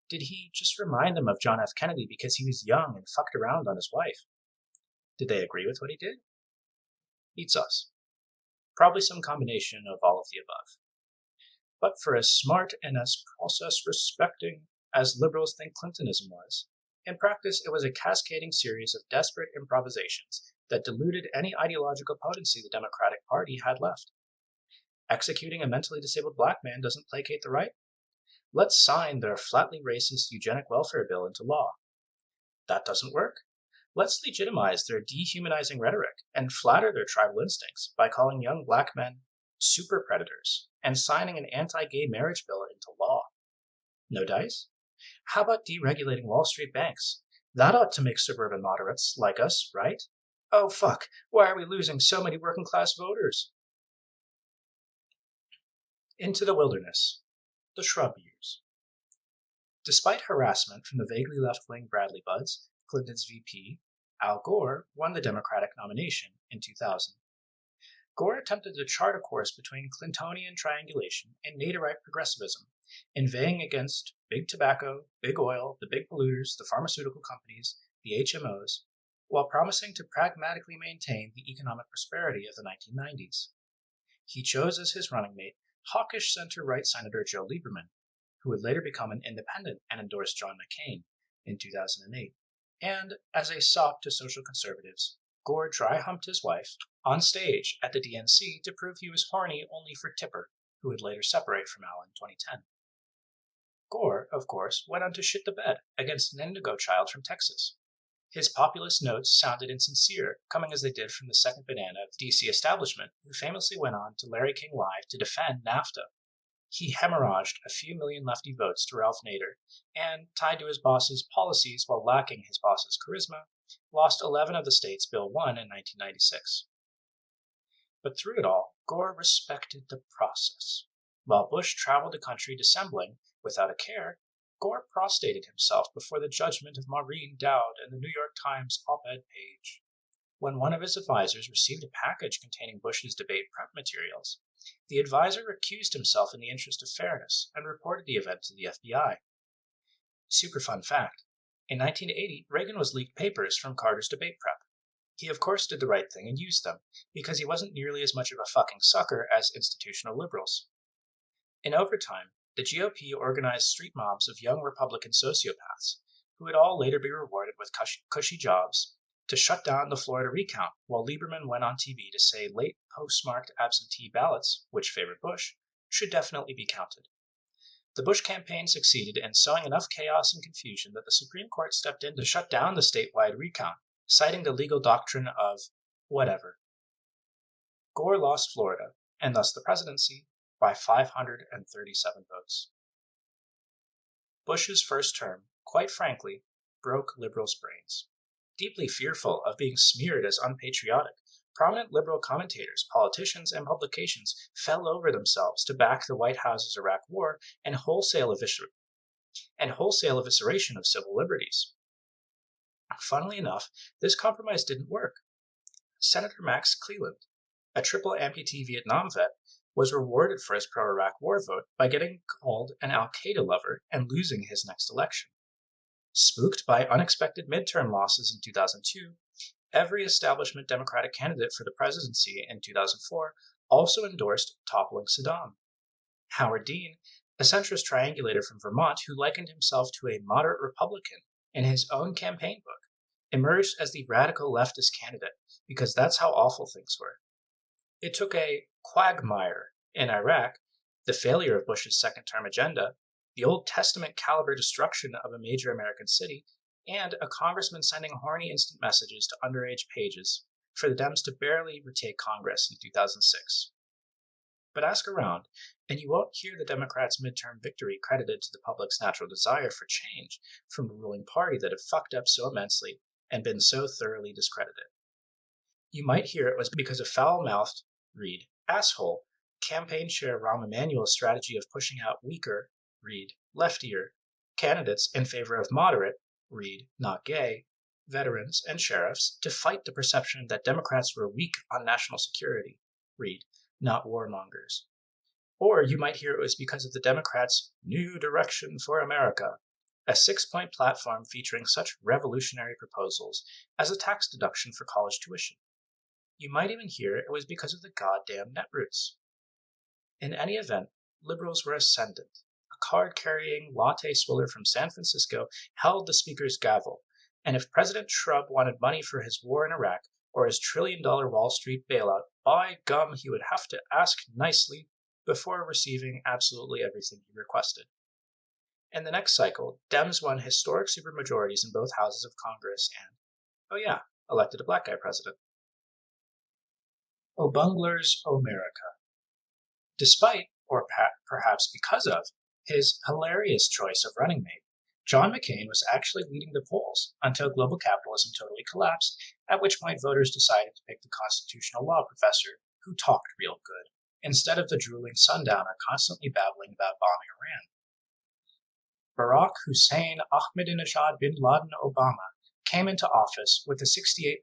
Did he just remind them of John F. Kennedy because he was young and fucked around on his wife? Did they agree with what he did? Beats us. Probably some combination of all of the above. But for as smart and as process-respecting as liberals think Clintonism was, in practice it was a cascading series of desperate improvisations that diluted any ideological potency the Democratic Party had left. Executing a mentally disabled black man doesn't placate the right? Let's sign their flatly racist eugenic welfare bill into law. That doesn't work? Let's legitimize their dehumanizing rhetoric and flatter their tribal instincts by calling young black men super predators and signing an anti-gay marriage bill into law. No dice? How about deregulating Wall Street banks? That ought to make suburban moderates like us, right? Oh fuck, why are we losing so many working class voters? Into the wilderness. The shrub years. Despite harassment from the vaguely left-wing Bradley Buds, Clinton's VP, Al Gore won the Democratic nomination in 2000. Gore attempted to chart a course between Clintonian triangulation and Naderite progressivism, inveighing against big tobacco, big oil, the big polluters, the pharmaceutical companies, the HMOs, while promising to pragmatically maintain the economic prosperity of the 1990s. He chose as his running mate hawkish center-right Senator Joe Lieberman, who would later become an independent and endorse John McCain in 2008. And as a sop to social conservatives, Gore dry-humped his wife on stage at the DNC to prove he was horny only for Tipper, who would later separate from Al in 2010. Gore, of course, went on to shit the bed against an indigo child from Texas. His populist notes sounded insincere, coming as they did from the second banana of the DC establishment, who famously went on to Larry King Live to defend NAFTA. He hemorrhaged a few million lefty votes to Ralph Nader, and, tied to his boss's policies while lacking his boss's charisma, lost 11 of the states Bill won in 1996. But through it all, Gore respected the process. While Bush traveled the country dissembling, without a care, Gore prostrated himself before the judgment of Maureen Dowd in the New York Times op-ed page. When one of his advisors received a package containing Bush's debate prep materials, the advisor recused himself in the interest of fairness and reported the event to the FBI. Super fun fact. In 1980, Reagan was leaked papers from Carter's debate prep. He of course did the right thing and used them, because he wasn't nearly as much of a fucking sucker as institutional liberals. In overtime, the GOP organized street mobs of young Republican sociopaths, who would all later be rewarded with cushy jobs, to shut down the Florida recount, while Lieberman went on TV to say late postmarked absentee ballots, which favored Bush, should definitely be counted. The Bush campaign succeeded in sowing enough chaos and confusion that the Supreme Court stepped in to shut down the statewide recount, citing the legal doctrine of whatever. Gore lost Florida, and thus the presidency, by 537 votes. Bush's first term, quite frankly, broke liberals' brains. Deeply fearful of being smeared as unpatriotic, prominent liberal commentators, politicians, and publications fell over themselves to back the White House's Iraq War and wholesale evisceration of civil liberties. Funnily enough, this compromise didn't work. Senator Max Cleland, a triple amputee Vietnam vet, was rewarded for his pro-Iraq war vote by getting called an al-Qaeda lover and losing his next election. Spooked by unexpected midterm losses in 2002, every establishment Democratic candidate for the presidency in 2004 also endorsed toppling Saddam. Howard Dean, a centrist triangulator from Vermont who likened himself to a moderate Republican in his own campaign book, emerged as the radical leftist candidate because that's how awful things were. It took a quagmire in Iraq, the failure of Bush's second-term agenda, the Old Testament caliber destruction of a major American city, and a congressman sending horny instant messages to underage pages for the Dems to barely retake Congress in 2006. But ask around, and you won't hear the Democrats' midterm victory credited to the public's natural desire for change from a ruling party that had fucked up so immensely and been so thoroughly discredited. You might hear it was because of foul-mouthed, read asshole, campaign chair Rahm Emanuel's strategy of pushing out weaker, read leftier, candidates in favor of moderate, read not gay, veterans and sheriffs to fight the perception that Democrats were weak on national security, read not warmongers. Or you might hear it was because of the Democrats' New Direction for America, a 6-point platform featuring such revolutionary proposals as a tax deduction for college tuition. You might even hear it was because of the goddamn netroots. In any event, liberals were ascendant. A card-carrying latte swiller from San Francisco held the speaker's gavel, and if President Shrub wanted money for his war in Iraq or his trillion-dollar Wall Street bailout, by gum, he would have to ask nicely before receiving absolutely everything he requested. In the next cycle, Dems won historic supermajorities in both houses of Congress and, oh yeah, elected a black guy president. O'Bungler's America. Despite, or perhaps because of, his hilarious choice of running mate, John McCain was actually leading the polls until global capitalism totally collapsed, at which point voters decided to pick the constitutional law professor who talked real good, instead of the drooling sundowner constantly babbling about bombing Iran. Barack Hussein Ahmadinejad bin Laden Obama came into office with a 68%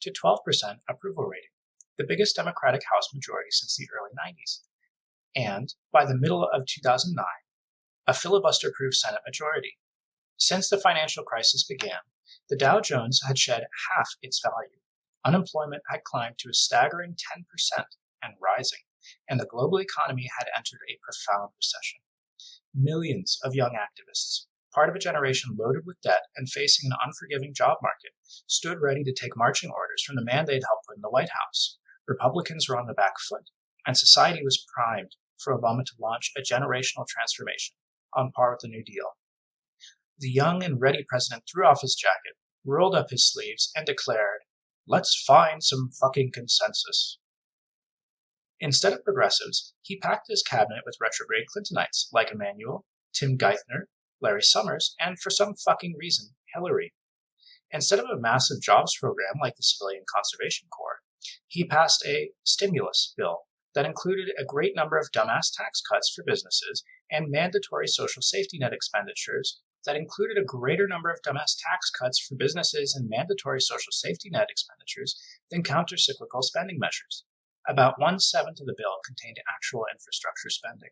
to 12% approval rating, the biggest Democratic House majority since the early 90s. And, by the middle of 2009, a filibuster-proof Senate majority. Since the financial crisis began, the Dow Jones had shed half its value. Unemployment had climbed to a staggering 10% and rising, and the global economy had entered a profound recession. Millions of young activists, part of a generation loaded with debt and facing an unforgiving job market, stood ready to take marching orders from the man they'd helped put in the White House. Republicans were on the back foot, and society was primed for Obama to launch a generational transformation, on par with the New Deal. The young and ready president threw off his jacket, rolled up his sleeves, and declared, "Let's find some fucking consensus." Instead of progressives, he packed his cabinet with retrograde Clintonites like Emanuel, Tim Geithner, Larry Summers, and for some fucking reason, Hillary. Instead of a massive jobs program like the Civilian Conservation Corps, he passed a stimulus bill that included a great number of dumbass tax cuts for businesses and mandatory social safety net expenditures that included a greater number of dumbass tax cuts for businesses and mandatory social safety net expenditures than counter-cyclical spending measures. About 1/7 of the bill contained actual infrastructure spending.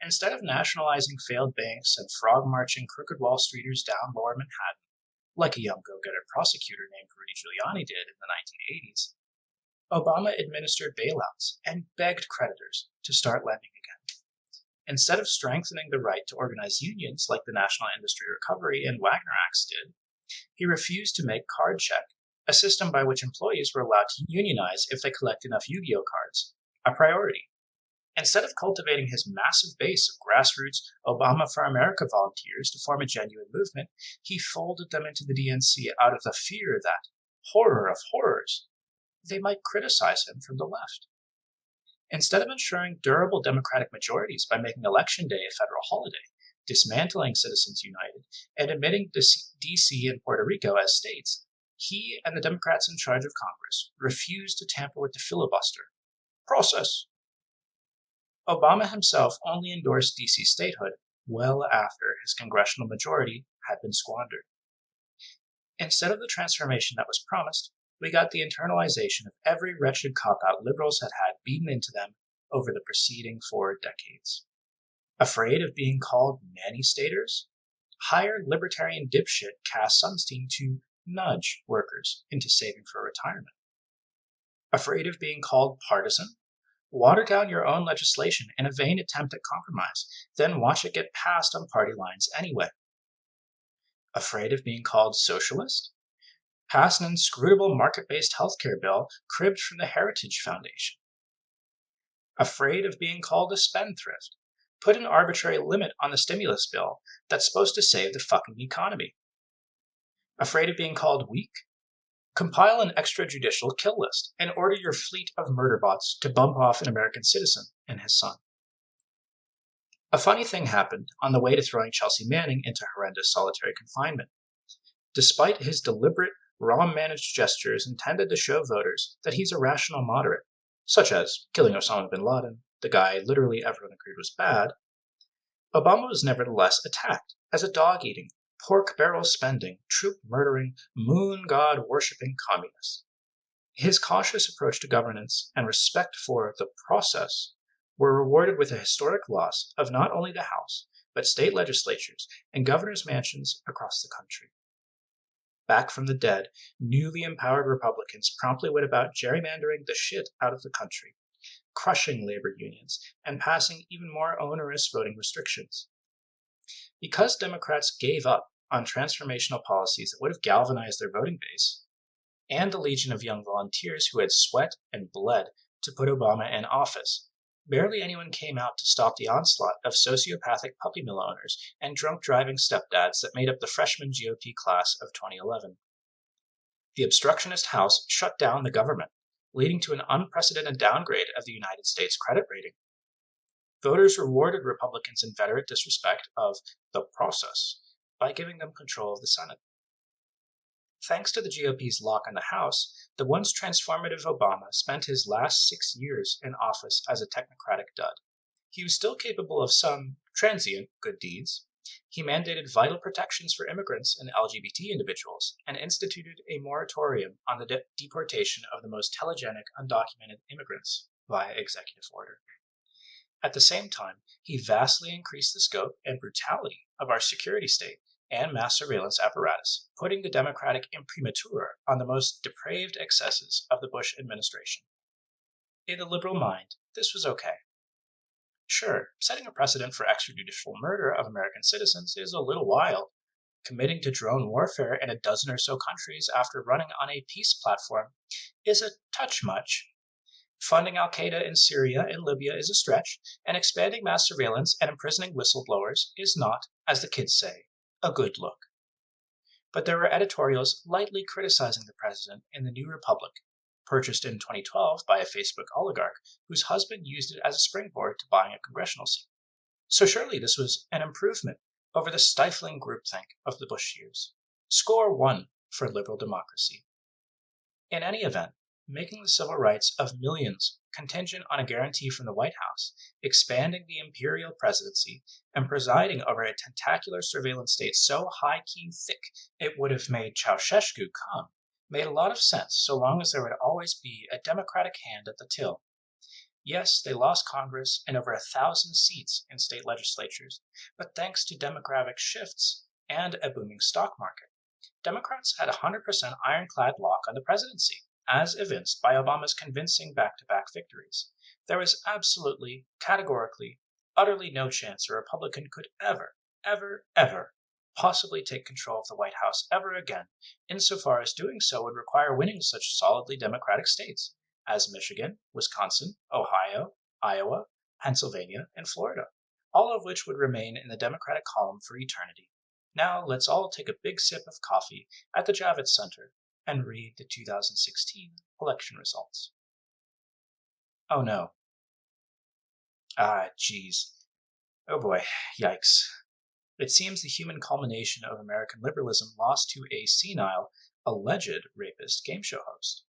Instead of nationalizing failed banks and frog-marching crooked Wall Streeters down lower Manhattan, like a young go-getter prosecutor named Rudy Giuliani did in the 1980s, Obama administered bailouts and begged creditors to start lending again. Instead of strengthening the right to organize unions like the National Industry Recovery and Wagner Acts did, he refused to make card check, a system by which employees were allowed to unionize if they collect enough Yu-Gi-Oh cards, a priority. Instead of cultivating his massive base of grassroots Obama for America volunteers to form a genuine movement, he folded them into the DNC out of the fear that, horror of horrors, they might criticize him from the left. Instead of ensuring durable Democratic majorities by making Election Day a federal holiday, dismantling Citizens United, and admitting D.C. and Puerto Rico as states, he and the Democrats in charge of Congress refused to tamper with the filibuster process. Obama himself only endorsed D.C. statehood well after his congressional majority had been squandered. Instead of the transformation that was promised, we got the internalization of every wretched cop-out liberals had beaten into them over the preceding 4 decades. Afraid of being called nanny-staters? Hired libertarian dipshit Cass Sunstein to nudge workers into saving for retirement. Afraid of being called partisan? Water down your own legislation in a vain attempt at compromise, then watch it get passed on party lines anyway. Afraid of being called socialist? Pass an inscrutable market-based healthcare bill cribbed from the Heritage Foundation. Afraid of being called a spendthrift? Put an arbitrary limit on the stimulus bill that's supposed to save the fucking economy. Afraid of being called weak? Compile an extrajudicial kill list and order your fleet of murder bots to bump off an American citizen and his son. A funny thing happened on the way to throwing Chelsea Manning into horrendous solitary confinement. Despite his deliberate, raw-managed gestures intended to show voters that he's a rational moderate, such as killing Osama bin Laden, the guy literally everyone agreed was bad, Obama was nevertheless attacked as a dog-eating, pork-barrel-spending, troop-murdering, moon god-worshipping communist. His cautious approach to governance and respect for the process were rewarded with a historic loss of not only the House, but state legislatures and governors' mansions across the country. Back from the dead, newly empowered Republicans promptly went about gerrymandering the shit out of the country, crushing labor unions, and passing even more onerous voting restrictions. Because Democrats gave up on transformational policies that would have galvanized their voting base, and the legion of young volunteers who had sweat and bled to put Obama in office, barely anyone came out to stop the onslaught of sociopathic puppy mill owners and drunk-driving stepdads that made up the freshman GOP class of 2011. The obstructionist House shut down the government, leading to an unprecedented downgrade of the United States credit rating. Voters rewarded Republicans' inveterate disrespect of the process by giving them control of the Senate. Thanks to the GOP's lock on the House, the once transformative Obama spent his last 6 years in office as a technocratic dud. He was still capable of some transient good deeds. He mandated vital protections for immigrants and LGBT individuals and instituted a moratorium on the deportation of the most telegenic undocumented immigrants via executive order. At the same time, he vastly increased the scope and brutality of our security state and mass surveillance apparatus, putting the Democratic imprimatur on the most depraved excesses of the Bush administration. In the liberal mind, this was okay. Sure, setting a precedent for extrajudicial murder of American citizens is a little wild. Committing to drone warfare in a dozen or so countries after running on a peace platform is a touch much. Funding al-Qaeda in Syria and Libya is a stretch, and expanding mass surveillance and imprisoning whistleblowers is not, as the kids say, a good look. But there were editorials lightly criticizing the president in the New Republic, purchased in 2012 by a Facebook oligarch whose husband used it as a springboard to buying a congressional seat. So surely this was an improvement over the stifling groupthink of the Bush years. Score 1 for liberal democracy. In any event, making the civil rights of millions contingent on a guarantee from the White House, expanding the imperial presidency, and presiding over a tentacular surveillance state so high-key thick it would have made Ceausescu come, made a lot of sense so long as there would always be a Democratic hand at the till. Yes, they lost Congress and over 1,000 seats in state legislatures, but thanks to demographic shifts and a booming stock market, Democrats had a 100% ironclad lock on the presidency, as evinced by Obama's convincing back-to-back victories. There was absolutely, categorically, utterly no chance a Republican could ever possibly take control of the White House ever again, insofar as doing so would require winning such solidly Democratic states as Michigan, Wisconsin, Ohio, Iowa, Pennsylvania, and Florida, all of which would remain in the Democratic column for eternity. Now let's all take a big sip of coffee at the Javits Center and read the 2016 election results. Oh no. Geez. Oh boy, yikes. It seems the human culmination of American liberalism lost to a senile, alleged rapist game show host.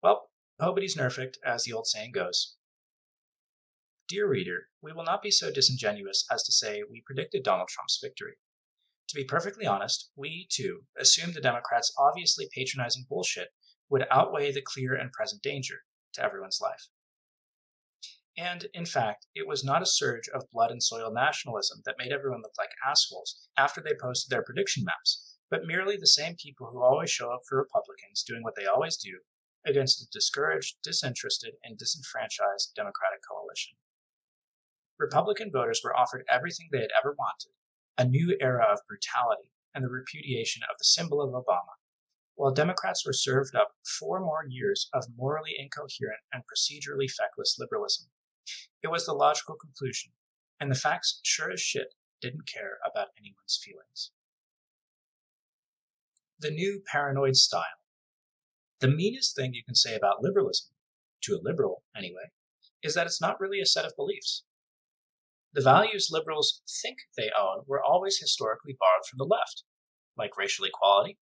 Well, nobody's nerfed, as the old saying goes. Dear reader, we will not be so disingenuous as to say we predicted Donald Trump's victory. To be perfectly honest, we, too, assumed the Democrats' obviously patronizing bullshit would outweigh the clear and present danger to everyone's life. And, in fact, it was not a surge of blood and soil nationalism that made everyone look like assholes after they posted their prediction maps, but merely the same people who always show up for Republicans doing what they always do against a discouraged, disinterested, and disenfranchised Democratic coalition. Republican voters were offered everything they had ever wanted: a new era of brutality and the repudiation of the symbol of Obama, while Democrats were served up 4 more years of morally incoherent and procedurally feckless liberalism. It was the logical conclusion, and the facts sure as shit didn't care about anyone's feelings. The new paranoid style. The meanest thing you can say about liberalism, to a liberal anyway, is that it's not really a set of beliefs. The values liberals think they own were always historically borrowed from the left, like racial equality,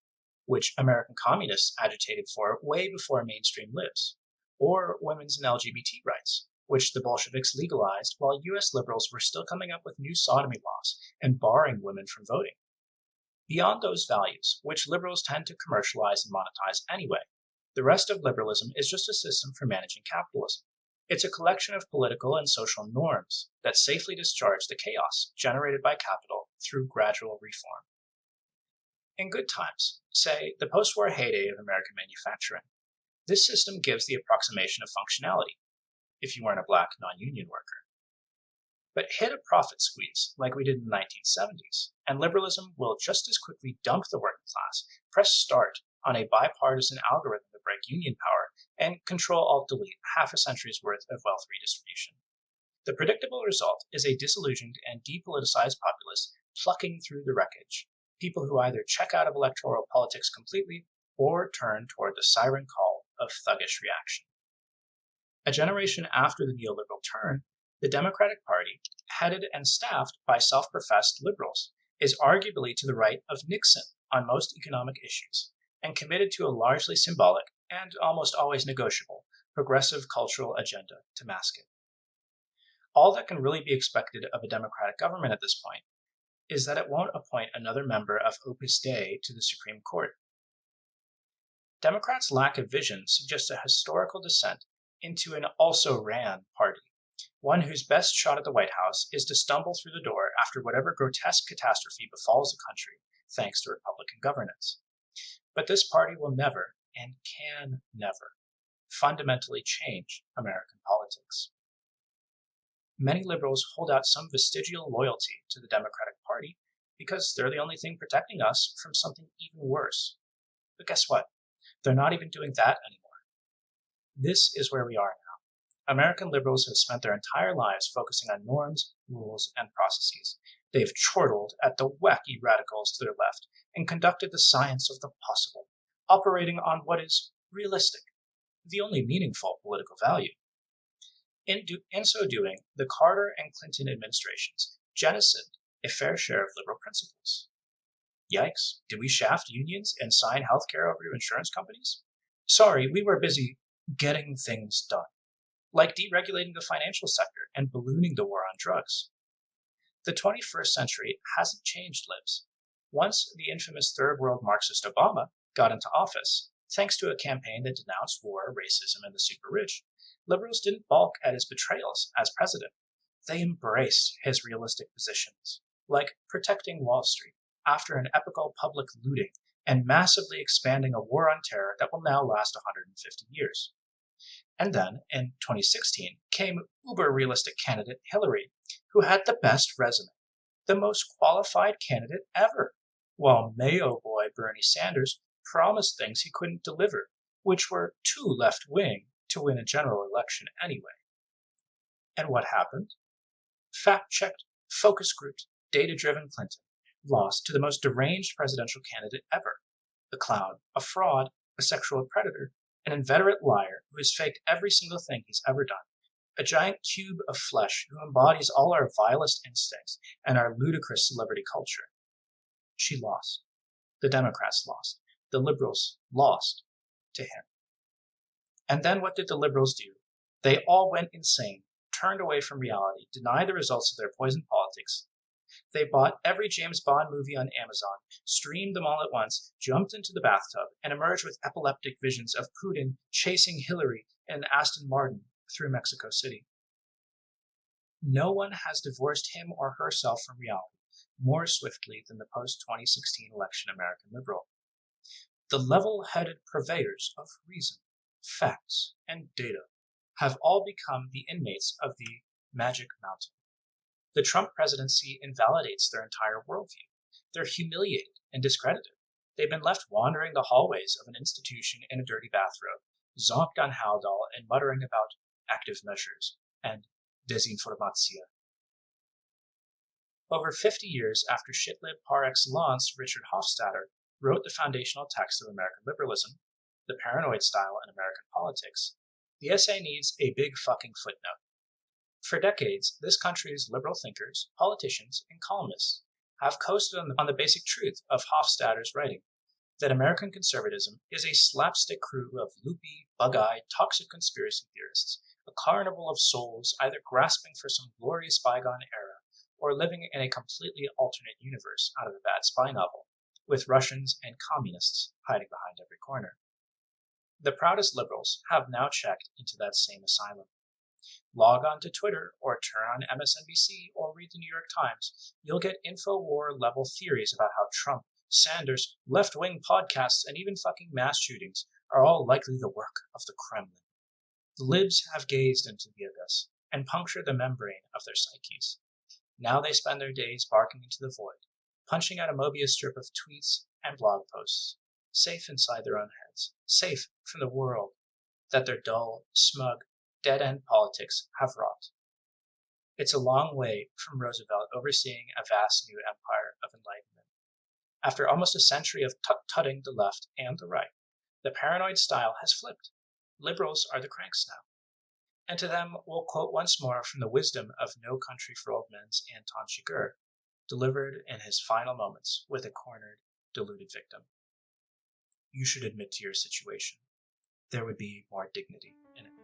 which American communists agitated for way before mainstream libs, or women's and LGBT rights, which the Bolsheviks legalized while US liberals were still coming up with new sodomy laws and barring women from voting. Beyond those values, which liberals tend to commercialize and monetize anyway, the rest of liberalism is just a system for managing capitalism. It's a collection of political and social norms that safely discharge the chaos generated by capital through gradual reform. In good times, say the post-war heyday of American manufacturing, this system gives the approximation of functionality, if you weren't a black non-union worker. But hit a profit squeeze, like we did in the 1970s, and liberalism will just as quickly dump the working class, press start on a bipartisan algorithm to break union power, and Control-Alt-Delete half a century's worth of wealth redistribution. The predictable result is a disillusioned and depoliticized populace plucking through the wreckage, people who either check out of electoral politics completely or turn toward the siren call of thuggish reaction. A generation after the neoliberal turn, the Democratic Party, headed and staffed by self-professed liberals, is arguably to the right of Nixon on most economic issues, and committed to a largely symbolic and almost always negotiable progressive cultural agenda to mask it. All that can really be expected of a democratic government at this point is that it won't appoint another member of Opus Dei to the Supreme Court. Democrats' lack of vision suggests a historical descent into an also-ran party, one whose best shot at the White House is to stumble through the door after whatever grotesque catastrophe befalls the country, thanks to Republican governance. But this party will never, and can never, fundamentally change American politics. Many liberals hold out some vestigial loyalty to the Democratic Party because they're the only thing protecting us from something even worse. But guess what? They're not even doing that anymore. This is where we are now. American liberals have spent their entire lives focusing on norms, rules, and processes. They've chortled at the wacky radicals to their left and conducted the science of the possible, operating on what is realistic, the only meaningful political value. In so doing, the Carter and Clinton administrations jettisoned a fair share of liberal principles. Yikes, did we shaft unions and sign healthcare over to insurance companies? Sorry, we were busy getting things done, like deregulating the financial sector and ballooning the war on drugs. The 21st century hasn't changed libs. Once the infamous third world Marxist Obama got into office, thanks to a campaign that denounced war, racism, and the super rich, liberals didn't balk at his betrayals as president. They embraced his realistic positions, like protecting Wall Street after an epical public looting and massively expanding a war on terror that will now last 150 years. And then, in 2016, came uber-realistic candidate Hillary, who had the best resume, the most qualified candidate ever, while Mayo boy Bernie Sanders promised things he couldn't deliver, which were too left-wing to win a general election anyway. And what happened? Fact-checked, focus-grouped, data-driven Clinton lost to the most deranged presidential candidate ever, a clown, a fraud, a sexual predator, an inveterate liar who has faked every single thing he's ever done, a giant cube of flesh who embodies all our vilest instincts and our ludicrous celebrity culture. She lost. The Democrats lost. The liberals lost to him. And then what did the liberals do? They all went insane, turned away from reality, denied the results of their poison politics. They bought every James Bond movie on Amazon, streamed them all at once, jumped into the bathtub, and emerged with epileptic visions of Putin chasing Hillary in an Aston Martin through Mexico City. No one has divorced him or herself from reality more swiftly than the post-2016 election American liberal. The level-headed purveyors of reason, facts, and data have all become the inmates of the Magic Mountain. The Trump presidency invalidates their entire worldview. They're humiliated and discredited. They've been left wandering the hallways of an institution in a dirty bathrobe, zonked on Haldol and muttering about active measures and desinformatia. Over 50 years after shitlib par excellence Richard Hofstadter wrote the foundational text of American liberalism, The Paranoid Style in American Politics, the essay needs a big fucking footnote. For decades, this country's liberal thinkers, politicians, and columnists have coasted on the basic truth of Hofstadter's writing, that American conservatism is a slapstick crew of loopy, bug-eyed, toxic conspiracy theorists, a carnival of souls either grasping for some glorious bygone era or living in a completely alternate universe out of a bad spy novel, with Russians and communists hiding behind every corner. The proudest liberals have now checked into that same asylum. Log on to Twitter or turn on MSNBC or read the New York Times. You'll get InfoWar-level theories about how Trump, Sanders, left-wing podcasts, and even fucking mass shootings are all likely the work of the Kremlin. The Libs have gazed into the abyss and punctured the membrane of their psyches. Now they spend their days barking into the void, punching out a Mobius strip of tweets and blog posts, safe inside their own heads, safe from the world that their dull, smug, dead-end politics have wrought. It's a long way from Roosevelt overseeing a vast new empire of enlightenment. After almost a century of tut-tutting the left and the right, the paranoid style has flipped. Liberals are the cranks now. And to them, we'll quote once more from the wisdom of No Country for Old Men's Anton Chigurh, delivered in his final moments with a cornered, deluded victim. You should admit to your situation. There would be more dignity in it.